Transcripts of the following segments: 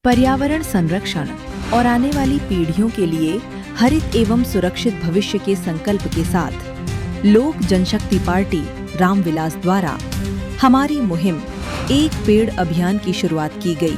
पर्यावरण संरक्षण और आने वाली पीढ़ियों के लिए हरित एवं सुरक्षित भविष्य के संकल्प के साथ लोक जनशक्ति पार्टी रामविलास द्वारा हमारी मुहिम एक पेड़ अभियान की शुरुआत की गई।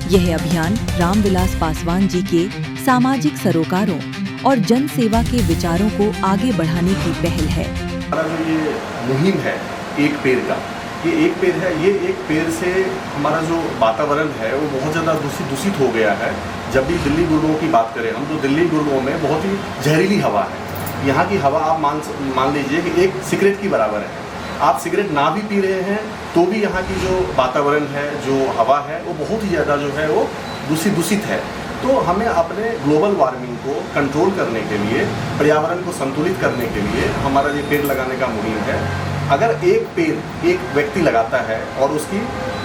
यह अभियान रामविलास पासवान जी के सामाजिक सरोकारों और जन सेवा के विचारों को आगे बढ़ाने की पहल है। हमारा जो ये मुहिम है एक पेड़ का, ये एक पेड़ है, ये एक पेड़ से हमारा जो वातावरण है वो बहुत ज़्यादा दूषित हो गया है। जब भी दिल्ली गुड़गांव की बात करें हम, तो दिल्ली गुड़गांव में बहुत ही जहरीली हवा है। यहाँ की हवा आप मान लीजिए कि एक सिगरेट की बराबर है। आप सिगरेट ना भी पी रहे हैं तो भी यहाँ की जो वातावरण है, जो हवा है, वो बहुत ही ज़्यादा जो है वो दूषित है। तो हमें अपने ग्लोबल वार्मिंग को कंट्रोल करने के लिए, पर्यावरण को संतुलित करने के लिए हमारा ये पेड़ लगाने का मुहिम है। अगर एक पेड़ एक व्यक्ति लगाता है और उसकी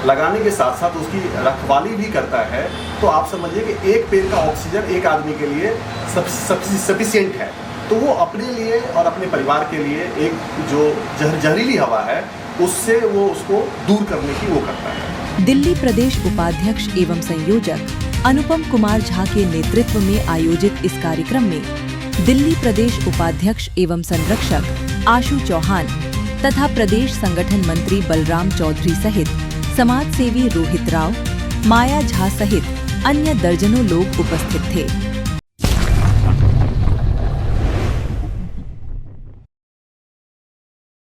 लगाने के साथ साथ उसकी रखवाली भी करता है, तो आप समझिए कि एक पेड़ का ऑक्सीजन एक आदमी के लिए सफिशिएंट है। तो वो अपने लिए और अपने परिवार के लिए एक जो जहरीली हवा है उससे वो उसको दूर करने की वो करता है। दिल्ली प्रदेश उपाध्यक्ष एवं संयोजक अनुपम कुमार झा के नेतृत्व में आयोजित इस कार्यक्रम में दिल्ली प्रदेश उपाध्यक्ष एवं संरक्षक आशु चौहान तथा प्रदेश संगठन मंत्री बलराम चौधरी सहित समाज सेवी रोहित राव, माया झा सहित अन्य दर्जनों लोग उपस्थित थे।